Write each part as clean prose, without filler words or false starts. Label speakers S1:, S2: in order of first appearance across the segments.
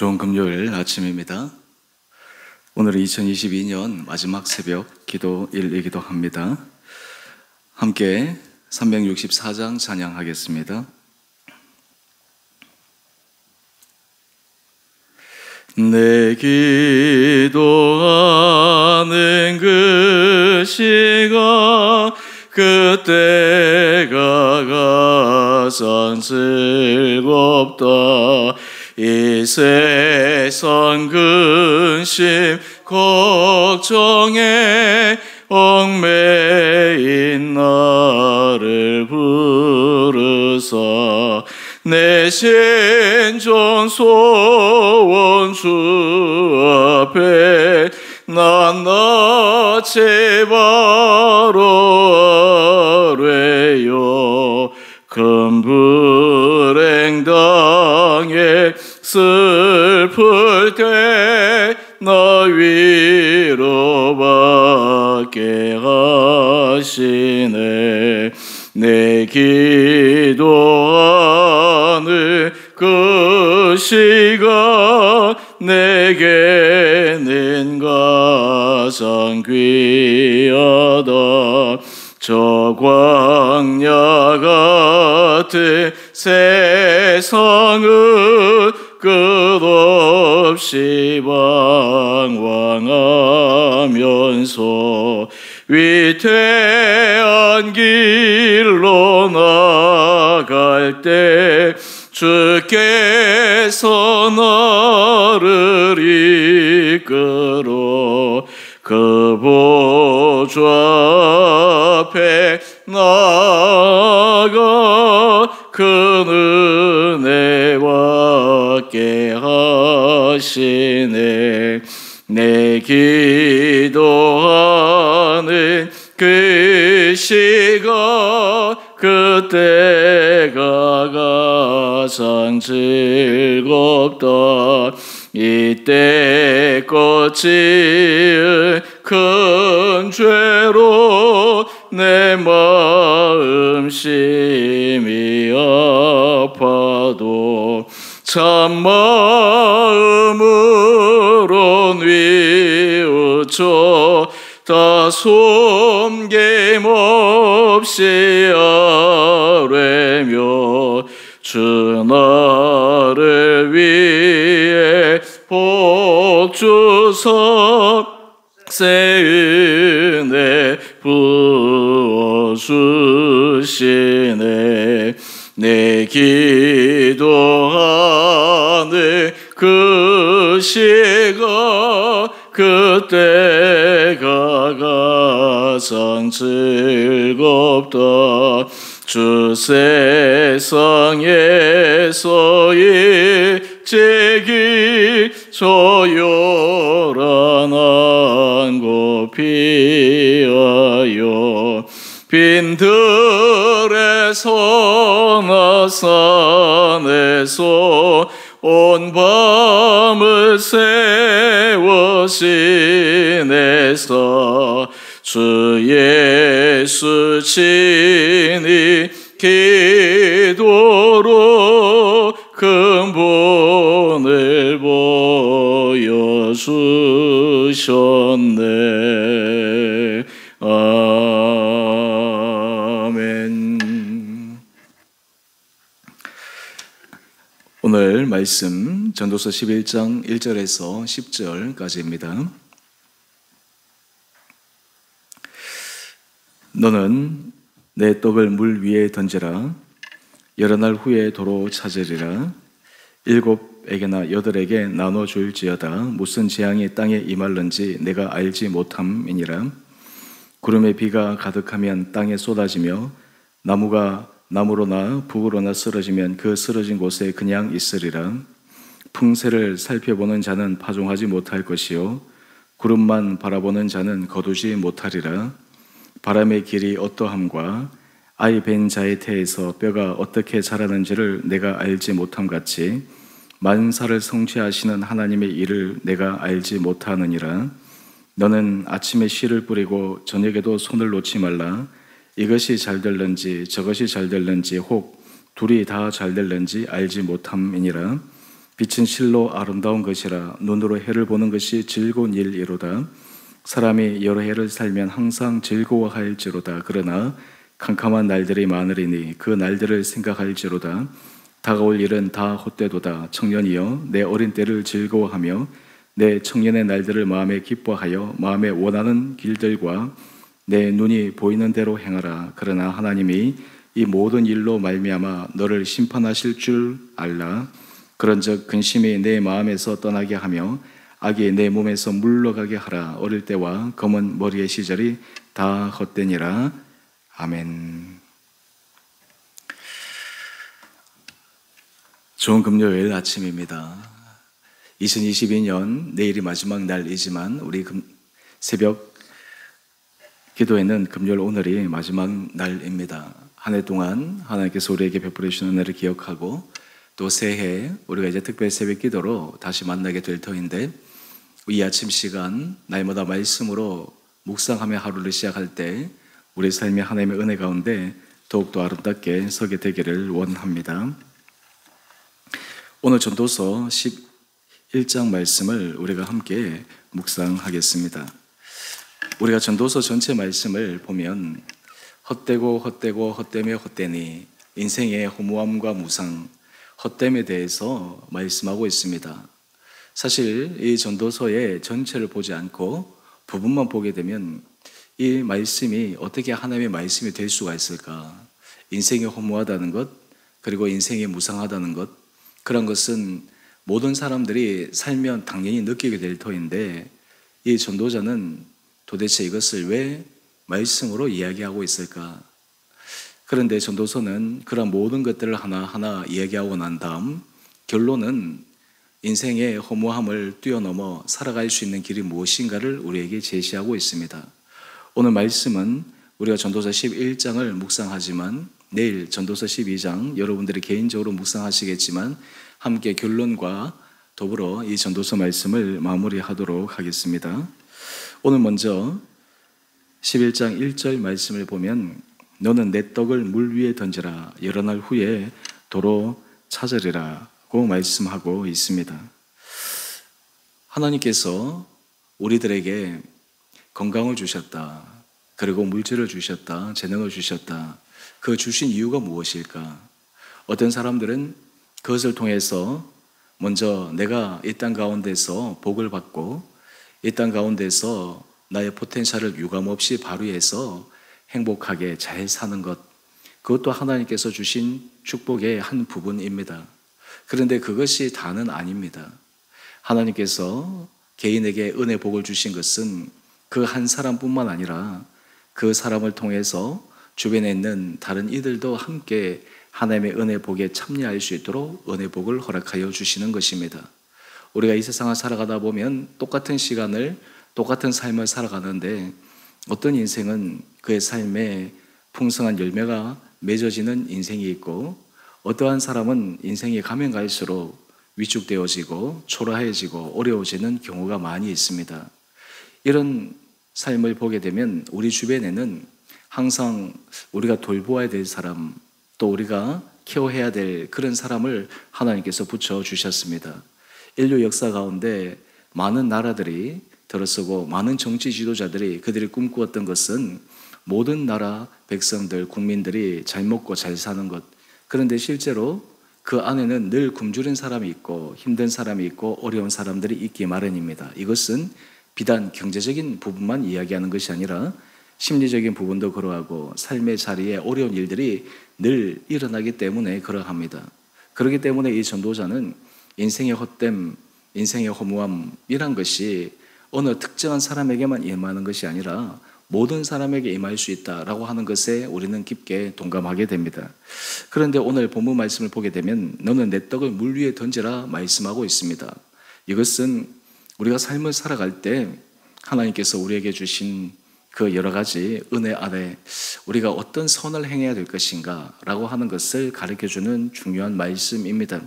S1: 좋은 금요일 아침입니다. 오늘은 2022년 마지막 새벽 기도일이기도 합니다. 함께 364장 찬양하겠습니다. 내 기도하는 그 시간 그때가 가장 즐겁다. 이 세상 근심 걱정에 얽매인 나를 부르사 내 신전 소원 주 앞에 낱낱이 바로 아뢰요. 큰 불행 당해 슬플 때 나 위로받게 하시네. 내 기도하는 그 시간 내게는 가장 귀하다. 저 광야 같은 세상은 끝없이 방황하면서 위태한 길로 나갈 때 주께서 나를 이끌어 그 보좌 앞에 나아가 그 은혜와 함께 하시네. 내 기도하는 그 시간 그때가 가장 즐겁다. 이때 거치은 큰 죄로 내 마음 심히 아파도 참마음으로 뉘우쳐 다 숨김없이 아뢰며 주 나를 위해 복 주사 새 은혜 부어주시네. 내 기도하는 그 시간 그때가 가장 즐겁다. 주 세상에서 일찍이 조요란한 곳 피하여 빈들에서 나 산에서 온 밤을 세워 지내서 주 예수 친히 기도로 근본을 보여주셨네. 아멘. 오늘 말씀 전도서 11장 1절에서 10절까지입니다. 너는 내 떡을 물 위에 던지라. 여러 날 후에 도로 찾으리라. 7에게나 8에게 나눠줄지어다. 무슨 재앙이 땅에 임할는지 내가 알지 못함이니라. 구름에 비가 가득하면 땅에 쏟아지며 나무가 나무로나 북으로나 쓰러지면 그 쓰러진 곳에 그냥 있으리라. 풍세를 살펴보는 자는 파종하지 못할 것이요 구름만 바라보는 자는 거두지 못하리라. 바람의 길이 어떠함과 아이 벤 자의 태에서 뼈가 어떻게 자라는지를 내가 알지 못함같이 만사를 성취하시는 하나님의 일을 내가 알지 못하느니라. 너는 아침에 씨를 뿌리고 저녁에도 손을 놓지 말라. 이것이 잘 될는지 저것이 잘 될는지 혹 둘이 다 잘 될는지 알지 못함이니라. 빛은 실로 아름다운 것이라 눈으로 해를 보는 것이 즐거운 일이로다. 사람이 여러 해를 살면 항상 즐거워할지로다. 그러나 캄캄한 날들이 많으리니 그 날들을 생각할지로다. 다가올 일은 다 헛되도다. 청년이여 내 어린 때를 즐거워하며 내 청년의 날들을 마음에 기뻐하여 마음에 원하는 길들과 내 눈이 보이는 대로 행하라. 그러나 하나님이 이 모든 일로 말미암아 너를 심판하실 줄 알라. 그런즉 근심이 내 마음에서 떠나게 하며 악이 내 몸에서 물러가게 하라. 어릴 때와 검은 머리의 시절이 다 헛되니라. 아멘. 좋은 금요일 아침입니다. 2022년 내일이 마지막 날이지만 우리 새벽 기도에는 금요일 오늘이 마지막 날입니다. 한 해 동안 하나님께서 우리에게 베풀어 주신 은혜를 기억하고 또 새해 우리가 이제 특별 새벽 기도로 다시 만나게 될 터인데 이 아침 시간 날마다 말씀으로 묵상하며 하루를 시작할 때 우리 삶의 하나님의 은혜 가운데 더욱더 아름답게 서게 되기를 원합니다. 오늘 전도서 11장 말씀을 우리가 함께 묵상하겠습니다. 우리가 전도서 전체 말씀을 보면 헛되고 헛되고 헛되며 헛되니 인생의 허무함과 무상, 헛됨에 대해서 말씀하고 있습니다. 사실 이 전도서의 전체를 보지 않고 부분만 보게 되면 이 말씀이 어떻게 하나님의 말씀이 될 수가 있을까? 인생이 허무하다는 것, 그리고 인생이 무상하다는 것, 그런 것은 모든 사람들이 살면 당연히 느끼게 될 터인데 이 전도자는 도대체 이것을 왜 말씀으로 이야기하고 있을까? 그런데 전도서는 그런 모든 것들을 하나하나 이야기하고 난 다음 결론은 인생의 허무함을 뛰어넘어 살아갈 수 있는 길이 무엇인가를 우리에게 제시하고 있습니다. 오늘 말씀은 우리가 전도서 11장을 묵상하지만 내일 전도서 12장 여러분들이 개인적으로 묵상하시겠지만 함께 결론과 더불어 이 전도서 말씀을 마무리하도록 하겠습니다. 오늘 먼저 11장 1절 말씀을 보면 너는 내 떡을 물 위에 던지라 여러 날 후에 도로 찾으리라고 말씀하고 있습니다. 하나님께서 우리들에게 건강을 주셨다. 그리고 물질을 주셨다. 재능을 주셨다. 그 주신 이유가 무엇일까? 어떤 사람들은 그것을 통해서 먼저 내가 이 땅 가운데서 복을 받고 이 땅 가운데서 나의 포텐셜을 유감없이 발휘해서 행복하게 잘 사는 것, 그것도 하나님께서 주신 축복의 한 부분입니다. 그런데 그것이 다는 아닙니다. 하나님께서 개인에게 은혜 복을 주신 것은 그 한 사람뿐만 아니라 그 사람을 통해서 주변에 있는 다른 이들도 함께 하나님의 은혜 복에 참여할 수 있도록 은혜 복을 허락하여 주시는 것입니다. 우리가 이 세상을 살아가다 보면 똑같은 시간을 똑같은 삶을 살아가는데 어떤 인생은 그의 삶에 풍성한 열매가 맺어지는 인생이 있고 어떠한 사람은 인생이 가면 갈수록 위축되어지고 초라해지고 어려워지는 경우가 많이 있습니다. 이런 삶을 보게 되면 우리 주변에는 항상 우리가 돌보아야 될 사람, 또 우리가 케어해야 될 그런 사람을 하나님께서 붙여주셨습니다. 인류 역사 가운데 많은 나라들이 들어서고 많은 정치 지도자들이 그들이 꿈꾸었던 것은 모든 나라 백성들, 국민들이 잘 먹고 잘 사는 것. 그런데 실제로 그 안에는 늘 굶주린 사람이 있고 힘든 사람이 있고 어려운 사람들이 있기 마련입니다. 이것은 비단 경제적인 부분만 이야기하는 것이 아니라 심리적인 부분도 그러하고 삶의 자리에 어려운 일들이 늘 일어나기 때문에 그러합니다. 그렇기 때문에 이 전도자는 인생의 헛됨, 인생의 허무함이란 것이 어느 특정한 사람에게만 임하는 것이 아니라 모든 사람에게 임할 수 있다라고 하는 것에 우리는 깊게 동감하게 됩니다. 그런데 오늘 본문 말씀을 보게 되면 너는 내 떡을 물 위에 던지라 말씀하고 있습니다. 이것은 우리가 삶을 살아갈 때 하나님께서 우리에게 주신 그 여러 가지 은혜 아래 우리가 어떤 선을 행해야 될 것인가 라고 하는 것을 가르쳐주는 중요한 말씀입니다.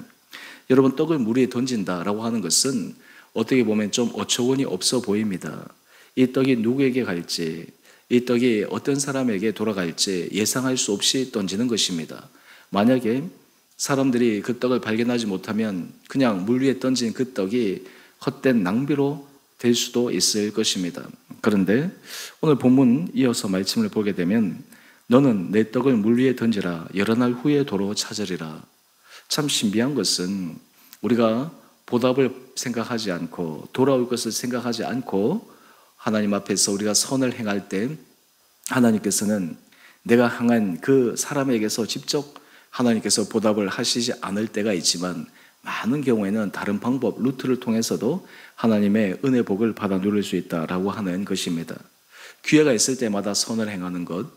S1: 여러분, 떡을 물 위에 던진다라고 하는 것은 어떻게 보면 좀 어처구니 없어 보입니다. 이 떡이 누구에게 갈지, 이 떡이 어떤 사람에게 돌아갈지 예상할 수 없이 던지는 것입니다. 만약에 사람들이 그 떡을 발견하지 못하면 그냥 물 위에 던진 그 떡이 헛된 낭비로 될 수도 있을 것입니다. 그런데 오늘 본문 이어서 말씀을 보게 되면 너는 내 떡을 물 위에 던지라 여러 날 후에 도로 찾으리라. 참 신비한 것은 우리가 보답을 생각하지 않고 돌아올 것을 생각하지 않고 하나님 앞에서 우리가 선을 행할 때 하나님께서는 내가 향한 그 사람에게서 직접 하나님께서 보답을 하시지 않을 때가 있지만 많은 경우에는 다른 방법, 루트를 통해서도 하나님의 은혜 복을 받아 누릴 수 있다라고 하는 것입니다. 기회가 있을 때마다 선을 행하는 것,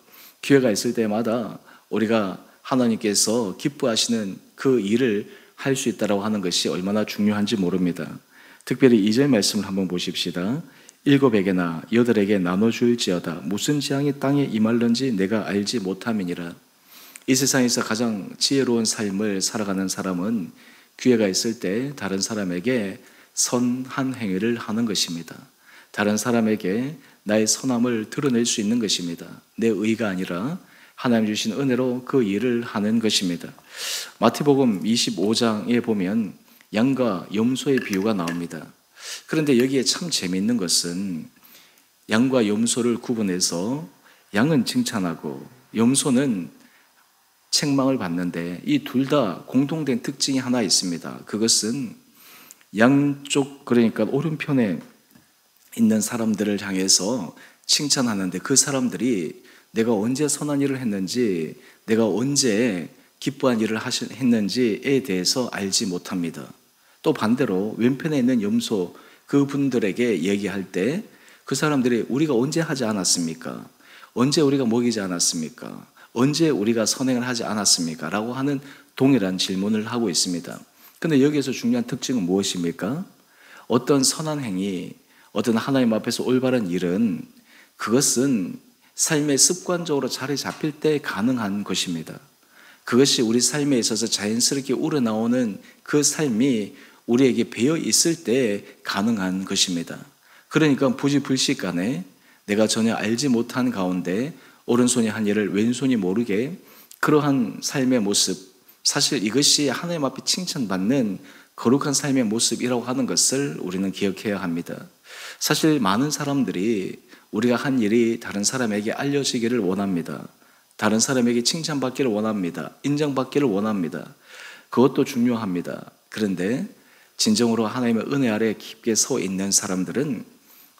S1: 기회가 있을 때마다 우리가 하나님께서 기뻐하시는 그 일을 할 수 있다라고 하는 것이 얼마나 중요한지 모릅니다. 특별히 2절 말씀을 한번 보십시다. 7에게나 8에게 나눠줄지어다 무슨 재앙이 땅에 임할는지 내가 알지 못함이니라. 이 세상에서 가장 지혜로운 삶을 살아가는 사람은 기회가 있을 때 다른 사람에게 선한 행위를 하는 것입니다. 다른 사람에게 나의 선함을 드러낼 수 있는 것입니다. 내 의가 아니라 하나님 주신 은혜로 그 일을 하는 것입니다. 마태복음 25장에 보면 양과 염소의 비유가 나옵니다. 그런데 여기에 참 재미있는 것은 양과 염소를 구분해서 양은 칭찬하고 염소는 책망을 받는데 이 둘 다 공통된 특징이 하나 있습니다. 그것은 양쪽, 그러니까 오른편에 있는 사람들을 향해서 칭찬하는데 그 사람들이 내가 언제 선한 일을 했는지, 내가 언제 기뻐한 일을 했는지에 대해서 알지 못합니다. 또 반대로 왼편에 있는 염소 그분들에게 얘기할 때 그 사람들이 우리가 언제 하지 않았습니까? 언제 우리가 먹이지 않았습니까? 언제 우리가 선행을 하지 않았습니까? 라고 하는 동일한 질문을 하고 있습니다. 그런데 여기에서 중요한 특징은 무엇입니까? 어떤 선한 행위, 어떤 하나님 앞에서 올바른 일은 그것은 삶에 습관적으로 자리 잡힐 때 가능한 것입니다. 그것이 우리 삶에 있어서 자연스럽게 우러나오는 그 삶이 우리에게 배어 있을 때 가능한 것입니다. 그러니까 부지불식간에 내가 전혀 알지 못한 가운데 오른손이 한 일을 왼손이 모르게 그러한 삶의 모습, 사실 이것이 하나님 앞에 칭찬받는 거룩한 삶의 모습이라고 하는 것을 우리는 기억해야 합니다. 사실 많은 사람들이 우리가 한 일이 다른 사람에게 알려지기를 원합니다. 다른 사람에게 칭찬받기를 원합니다. 인정받기를 원합니다. 그것도 중요합니다. 그런데 진정으로 하나님의 은혜 아래 깊게 서 있는 사람들은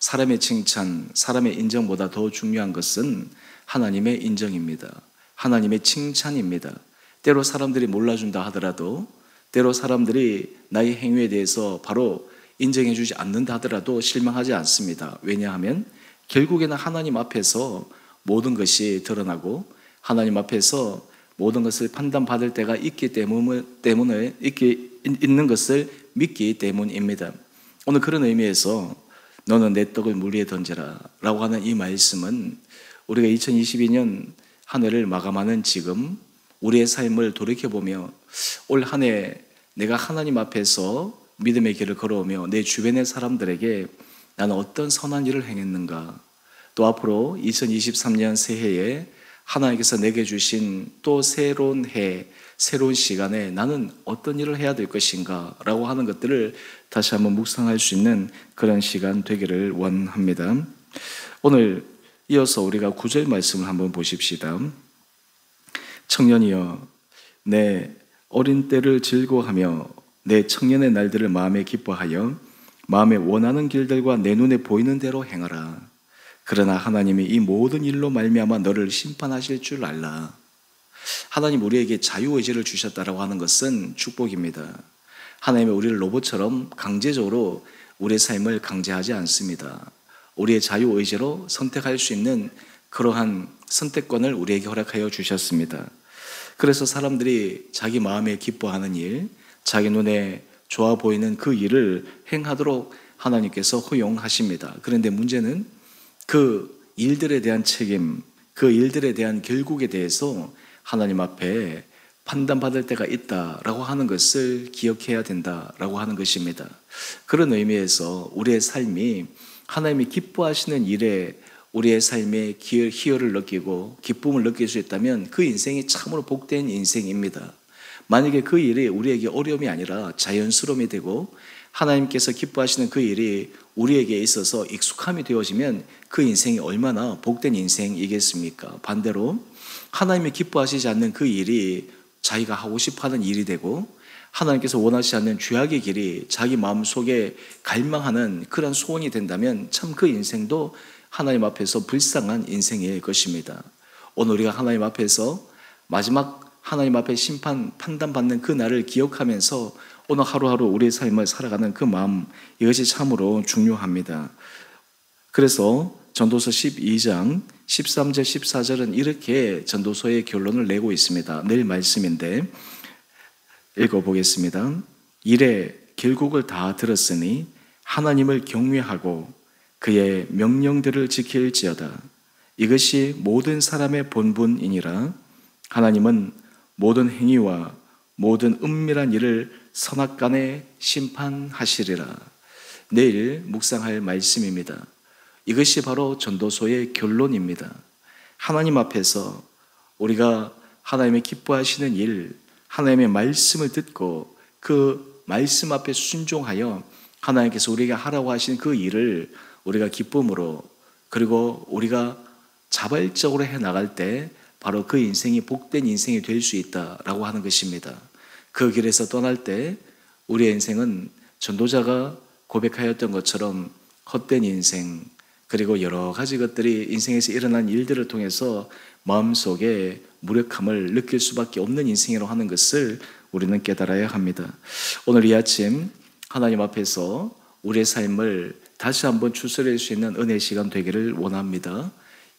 S1: 사람의 칭찬, 사람의 인정보다 더 중요한 것은 하나님의 인정입니다. 하나님의 칭찬입니다. 때로 사람들이 몰라준다 하더라도, 때로 사람들이 나의 행위에 대해서 바로 인정해 주지 않는다 하더라도 실망하지 않습니다. 왜냐하면 결국에는 하나님 앞에서 모든 것이 드러나고 하나님 앞에서 모든 것을 판단받을 때가 있기 때문에 있는 것을 믿기 때문입니다. 오늘 그런 의미에서 너는 내 떡을 물 위에 던져라 라고 하는 이 말씀은 우리가 2022년 한 해를 마감하는 지금 우리의 삶을 돌이켜보며 올 한 해 내가 하나님 앞에서 믿음의 길을 걸어오며 내 주변의 사람들에게 나는 어떤 선한 일을 행했는가, 또 앞으로 2023년 새해에 하나님께서 내게 주신 또 새로운 해, 새로운 시간에 나는 어떤 일을 해야 될 것인가 라고 하는 것들을 다시 한번 묵상할 수 있는 그런 시간 되기를 원합니다. 오늘 이어서 우리가 9절 말씀을 한번 보십시다. 청년이여 내 어린 때를 즐거워하며 내 청년의 날들을 마음에 기뻐하여 마음에 원하는 길들과 내 눈에 보이는 대로 행하라. 그러나 하나님이 이 모든 일로 말미암아 너를 심판하실 줄 알라. 하나님 우리에게 자유의지를 주셨다라고 하는 것은 축복입니다. 하나님이 우리를 로봇처럼 강제적으로 우리의 삶을 강제하지 않습니다. 우리의 자유의지로 선택할 수 있는 그러한 선택권을 우리에게 허락하여 주셨습니다. 그래서 사람들이 자기 마음에 기뻐하는 일, 자기 눈에 좋아 보이는 그 일을 행하도록 하나님께서 허용하십니다. 그런데 문제는 그 일들에 대한 책임, 그 일들에 대한 결국에 대해서 하나님 앞에 판단받을 때가 있다라고 하는 것을 기억해야 된다라고 하는 것입니다. 그런 의미에서 우리의 삶이 하나님이 기뻐하시는 일에 우리의 삶에 희열을 느끼고 기쁨을 느낄 수 있다면 그 인생이 참으로 복된 인생입니다. 만약에 그 일이 우리에게 어려움이 아니라 자연스러움이 되고 하나님께서 기뻐하시는 그 일이 우리에게 있어서 익숙함이 되어지면 그 인생이 얼마나 복된 인생이겠습니까? 반대로 하나님이 기뻐하시지 않는 그 일이 자기가 하고 싶어하는 일이 되고 하나님께서 원하시지 않는 죄악의 길이 자기 마음속에 갈망하는 그런 소원이 된다면 참 그 인생도 하나님 앞에서 불쌍한 인생일 것입니다. 오늘 우리가 하나님 앞에서 마지막 하나님 앞에 심판, 판단받는 그 날을 기억하면서 오늘 하루하루 우리의 삶을 살아가는 그 마음, 이것이 참으로 중요합니다. 그래서 전도서 12장 13절 14절은 이렇게 전도서의 결론을 내고 있습니다. 내일 말씀인데 읽어보겠습니다. 이래 결국을 다 들었으니 하나님을 경외하고 그의 명령들을 지킬지어다. 이것이 모든 사람의 본분이니라. 하나님은 모든 행위와 모든 은밀한 일을 선악간에 심판하시리라. 내일 묵상할 말씀입니다. 이것이 바로 전도서의 결론입니다. 하나님 앞에서 우리가 하나님의 기뻐하시는 일, 하나님의 말씀을 듣고 그 말씀 앞에 순종하여 하나님께서 우리에게 하라고 하신 그 일을 우리가 기쁨으로 그리고 우리가 자발적으로 해나갈 때 바로 그 인생이 복된 인생이 될 수 있다라고 하는 것입니다. 그 길에서 떠날 때 우리의 인생은 전도자가 고백하였던 것처럼 헛된 인생 그리고 여러 가지 것들이 인생에서 일어난 일들을 통해서 마음속에 무력함을 느낄 수밖에 없는 인생이라고 하는 것을 우리는 깨달아야 합니다. 오늘 이 아침 하나님 앞에서 우리의 삶을 다시 한번 추스릴 수 있는 은혜의 시간 되기를 원합니다.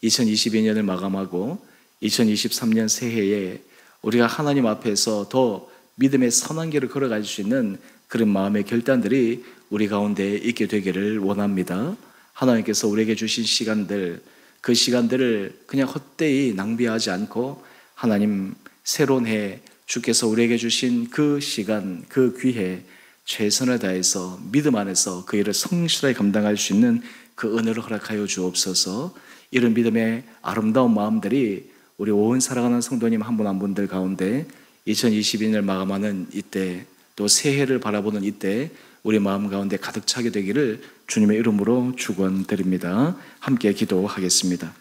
S1: 2022년을 마감하고 2023년 새해에 우리가 하나님 앞에서 더 믿음의 선한 길을 걸어갈 수 있는 그런 마음의 결단들이 우리 가운데 있게 되기를 원합니다. 하나님께서 우리에게 주신 시간들, 그 시간들을 그냥 헛되이 낭비하지 않고 하나님 새로운 해 주께서 우리에게 주신 그 시간, 그 기회 최선을 다해서 믿음 안에서 그 일을 성실하게 감당할 수 있는 그 은혜를 허락하여 주옵소서. 이런 믿음의 아름다운 마음들이 우리 온 살아가는 성도님 한 분 한 분들 가운데 2022년을 마감하는 이때 또 새해를 바라보는 이때 우리 마음 가운데 가득 차게 되기를 주님의 이름으로 축원드립니다. 함께 기도하겠습니다.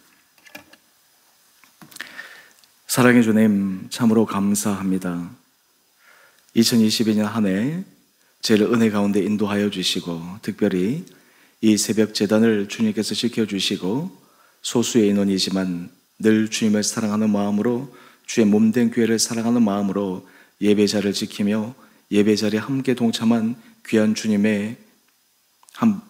S1: 사랑의 주님 참으로 감사합니다. 2022년 한 해 제일 은혜 가운데 인도하여 주시고 특별히 이 새벽 제단을 주님께서 지켜주시고 소수의 인원이지만 늘 주님을 사랑하는 마음으로 주의 몸된 교회를 사랑하는 마음으로 예배자를 지키며 예배자리에 함께 동참한 귀한 주님의 한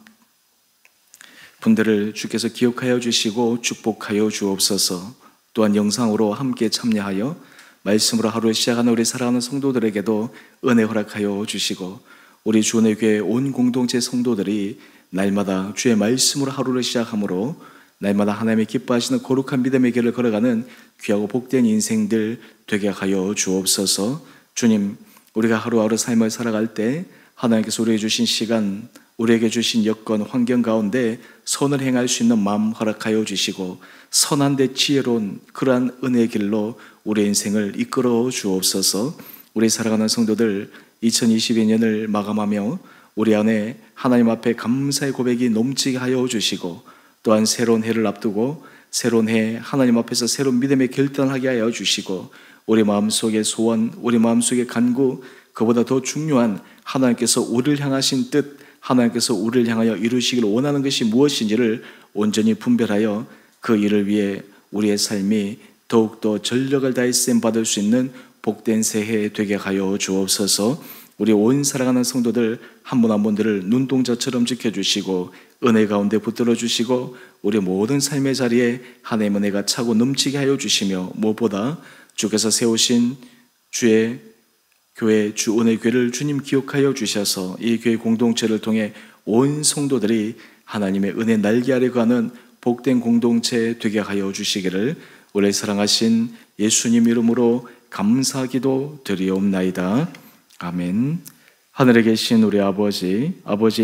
S1: 분들을 주께서 기억하여 주시고 축복하여 주옵소서. 또한 영상으로 함께 참여하여 말씀으로 하루를 시작하는 우리 사랑하는 성도들에게도 은혜 허락하여 주시고 우리 주은혜 교회 온 공동체 성도들이 날마다 주의 말씀으로 하루를 시작함으로 날마다 하나님의 기뻐하시는 거룩한 믿음의 길을 걸어가는 귀하고 복된 인생들 되게 하여 주옵소서. 주님, 우리가 하루하루 삶을 살아갈 때 하나님께서 우리에게 주신 시간, 우리에게 주신 여건, 환경 가운데 선을 행할 수 있는 마음 허락하여 주시고 선한 데 지혜로운 그러한 은혜의 길로 우리의 인생을 이끌어 주옵소서. 우리 살아가는 성도들 2022년을 마감하며 우리 안에 하나님 앞에 감사의 고백이 넘치게 하여 주시고 또한 새로운 해를 앞두고 새로운 해 하나님 앞에서 새로운 믿음의 결단하게 하여 주시고 우리 마음속의 소원, 우리 마음속의 간구, 그보다 더 중요한 하나님께서 우리를 향하신 뜻, 하나님께서 우리를 향하여 이루시기를 원하는 것이 무엇인지를 온전히 분별하여 그 일을 위해 우리의 삶이 더욱더 전력을 다해 쓰임받을 수 있는 복된 새해 되게 하여 주옵소서. 우리 온 사랑하는 성도들 한 분 한 분들을 눈동자처럼 지켜주시고 은혜 가운데 붙들어 주시고 우리 모든 삶의 자리에 하나님의 은혜가 차고 넘치게 하여 주시며 무엇보다 주께서 세우신 주의 교회 주은혜 교회를 주님 기억하여 주셔서 이 교회 공동체를 통해 온 성도들이 하나님의 은혜 날개 아래 거하는 복된 공동체 되게 하여 주시기를 우리 사랑하신 예수님 이름으로 감사기도 드리옵나이다. 아멘. 하늘에 계신 우리 아버지의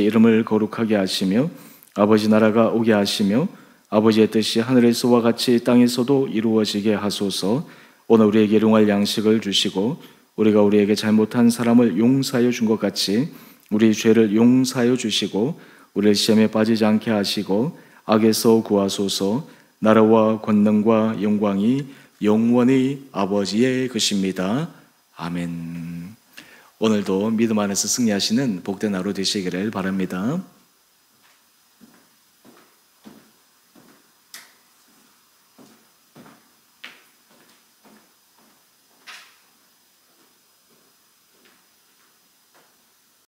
S1: 이름을 거룩하게 하시며 아버지 나라가 오게 하시며 아버지의 뜻이 하늘에서와 같이 땅에서도 이루어지게 하소서. 오늘 우리에게 일용할 양식을 주시고 우리가 우리에게 잘못한 사람을 용서하여 준 것 같이 우리 죄를 용서하여 주시고 우리를 시험에 빠지지 않게 하시고 악에서 구하소서. 나라와 권능과 영광이 영원히 아버지의 것입니다. 아멘. 오늘도 믿음 안에서 승리하시는 복된 하루 되시기를 바랍니다.